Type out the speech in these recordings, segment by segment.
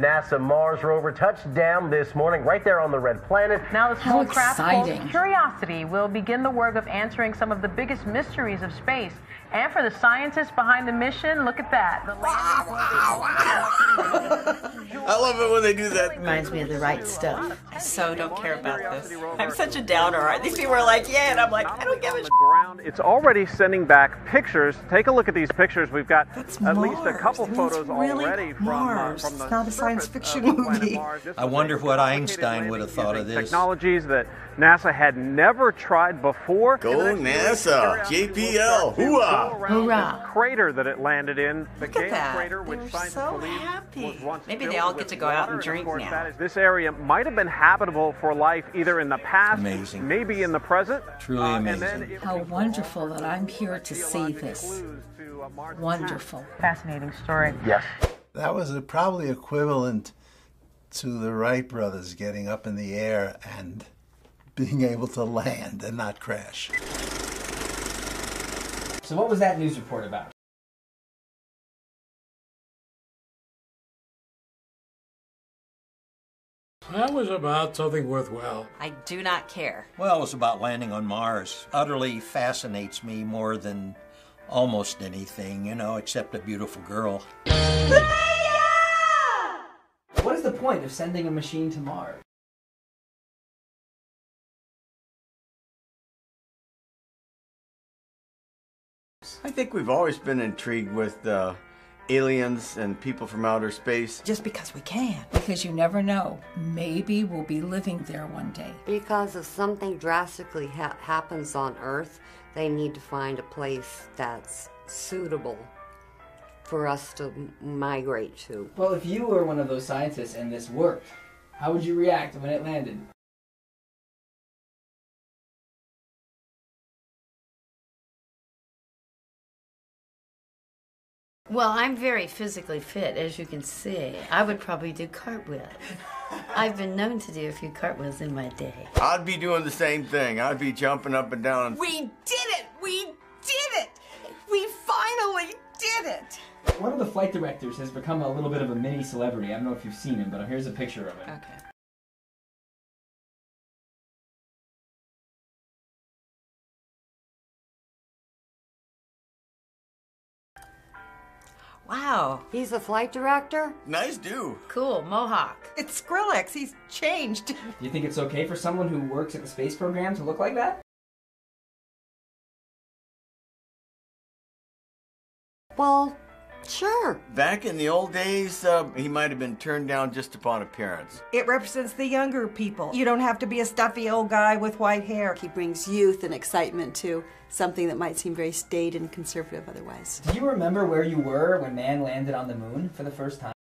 The NASA Mars rover touched down this morning right there on the red planet. Now the small craft exciting. called Curiosity will begin the work of answering some of the biggest mysteries of space. And for the scientists behind the mission, look at that. The I love it when they do that. Reminds me of the right stuff. I so don't care about this. I'm such a downer. These people are like, yeah, and I'm like, I don't give a shit. It's already sending back pictures. Take a look at these pictures. We've got at least a couple photos really already from Mars. the It's not a science fiction movie. I wonder what Einstein would have thought of this. Technologies that NASA had never tried before. Go NASA, JPL, hoorah! Hoorah. Crater that it landed in, the Look at Gale that. crater, which They're scientists so believe happy. was once Maybe filled they all with get to go out water. and drink Of course, now. This area might have been habitable for life either in the past, Amazing. maybe in the present. Truly amazing. How wonderful that I'm here to see this. Wonderful. Fascinating story. Yes. That was probably equivalent to the Wright brothers getting up in the air and being able to land and not crash. So what was that news report about? That was about something worthwhile. I do not care. Well, it was about landing on Mars. Utterly fascinates me more than almost anything, except a beautiful girl. What is the point of sending a machine to Mars? I think we've always been intrigued with aliens and people from outer space. Just because we can. Because you never know. Maybe we'll be living there one day. Because if something drastically happens on Earth, they need to find a place that's suitable for us to migrate to. Well, if you were one of those scientists and this worked, how would you react when it landed? Well, I'm very physically fit, as you can see. I would probably do cartwheels. I've been known to do a few cartwheels in my day. I'd be doing the same thing. I'd be jumping up and down. We did it! We did it! We finally did it! One of the flight directors has become a little bit of a mini celebrity. I don't know if you've seen him, but here's a picture of him. Okay. Wow. He's a flight director? Nice dude. Cool, mohawk. It's Skrillex. He's changed. Do you think it's okay for someone who works at the space program to look like that? Well, sure. Back in the old days, he might have been turned down just upon appearance. It represents the younger people. You don't have to be a stuffy old guy with white hair. He brings youth and excitement to something that might seem very staid and conservative otherwise. Do you remember where you were when man landed on the moon for the first time?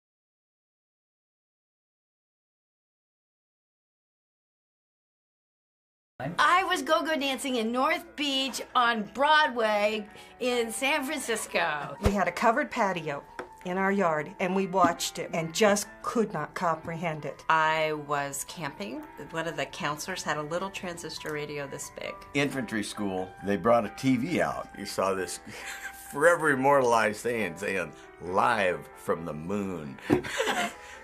I was go-go dancing in North Beach on Broadway in San Francisco. We had a covered patio in our yard, and we watched it and just could not comprehend it. I was camping. One of the counselors had a little transistor radio this big. Infantry school, they brought a TV out. You saw this forever immortalized saying live from the moon.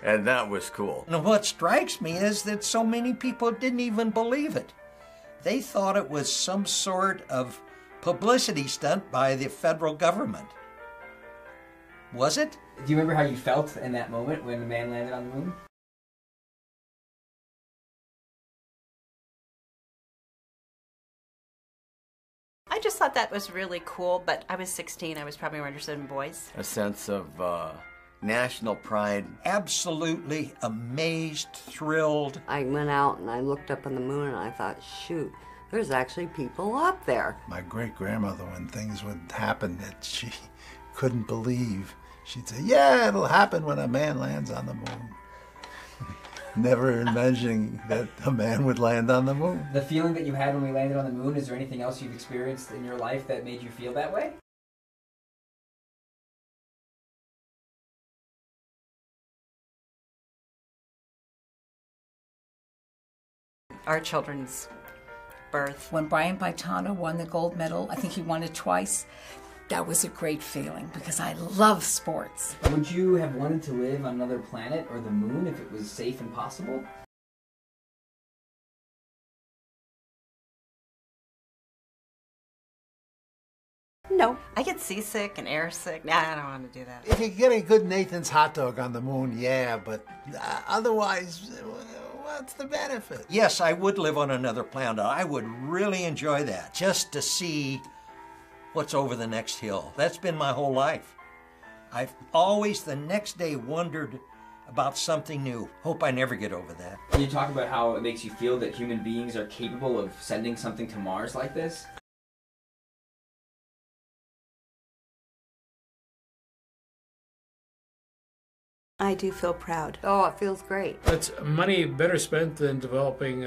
And that was cool. Now, what strikes me is that so many people didn't even believe it. They thought it was some sort of publicity stunt by the federal government. Was it? Do you remember how you felt in that moment when the man landed on the moon? I just thought that was really cool, but I was 16. I was probably more interested in boys. A sense of national pride. Absolutely amazed, thrilled. I went out and I looked up on the moon and I thought, shoot, there's actually people up there. My great-grandmother, when things would happen that she couldn't believe, she'd say, yeah, it'll happen when a man lands on the moon. Never imagining that a man would land on the moon. The feeling that you had when we landed on the moon, is there anything else you've experienced in your life that made you feel that way? Our children's birth. When Brian Baitano won the gold medal, I think he won it twice, That was a great feeling because I love sports. Would you have wanted to live on another planet or the moon if it was safe and possible? No. I get seasick and airsick. Nah, I don't want to do that. If you get a good Nathan's hot dog on the moon, yeah, but otherwise, what's the benefit? Yes, I would live on another planet. I would really enjoy that, just to see what's over the next hill. That's been my whole life. I've always, the next day, wondered about something new. Hope I never get over that. Can you talk about how it makes you feel that human beings are capable of sending something to Mars like this? I do feel proud. Oh, it feels great. It's money better spent than developing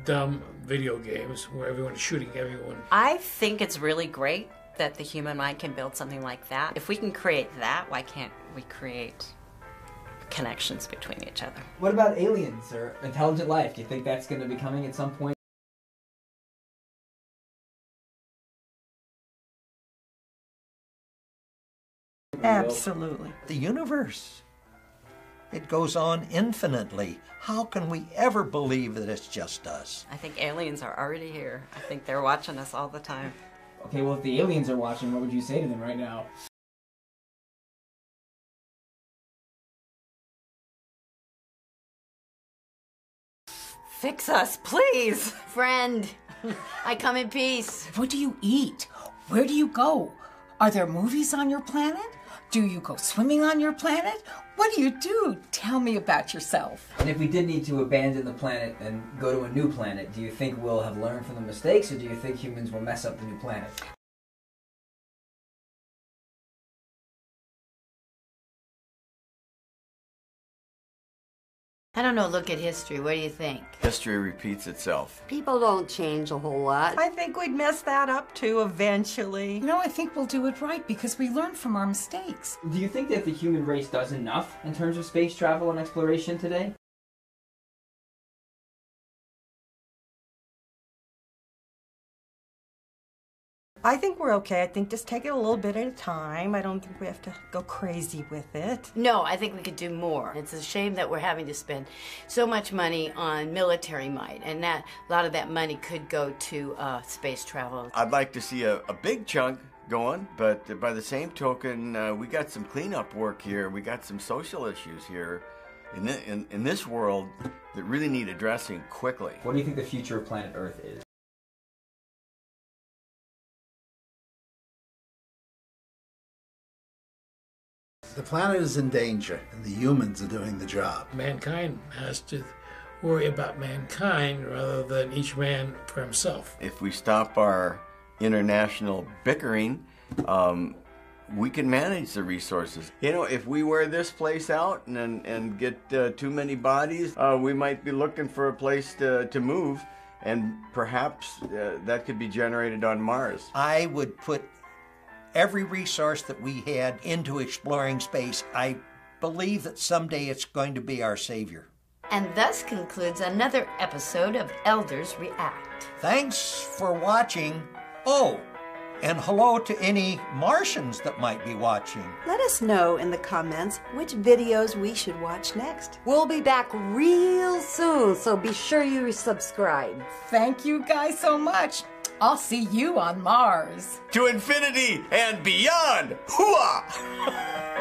dumb video games where everyone is shooting everyone. I think it's really great that the human mind can build something like that. If we can create that, why can't we create connections between each other? What about aliens or intelligent life? Do you think that's going to be coming at some point? Absolutely. The universe, it goes on infinitely. How can we ever believe that it's just us? I think aliens are already here. I think they're watching us all the time. Okay, well, if the aliens are watching, what would you say to them right now? Fix us, please. Friend, I come in peace. What do you eat? Where do you go? Are there movies on your planet? Do you go swimming on your planet? What do you do? Tell me about yourself. And if we did need to abandon the planet and go to a new planet, do you think we'll have learned from the mistakes, or do you think humans will mess up the new planet? I don't know, look at history. What do you think? History repeats itself. People don't change a whole lot. I think we'd mess that up too eventually. No, I think we'll do it right because we learn from our mistakes. Do you think that the human race does enough in terms of space travel and exploration today? I think we're okay. I think just take it a little bit at a time. I don't think we have to go crazy with it. No, I think we could do more. It's a shame that we're having to spend so much money on military might, and that a lot of that money could go to space travel. I'd like to see a big chunk going, but by the same token, we got some cleanup work here. We got some social issues here in this world that really need addressing quickly. What do you think the future of planet Earth is? The planet is in danger, and the humans are doing the job. Mankind has to worry about mankind rather than each man for himself. If we stop our international bickering, we can manage the resources. You know, if we wear this place out and get too many bodies, we might be looking for a place to move, and perhaps that could be generated on Mars. I would put every resource that we had into exploring space. I believe that someday it's going to be our savior. And thus concludes another episode of Elders React. Thanks for watching. Oh, and hello to any Martians that might be watching. Let us know in the comments which videos we should watch next. We'll be back real soon, so be sure you subscribe. Thank you guys so much. I'll see you on Mars. To infinity and beyond! Hooah!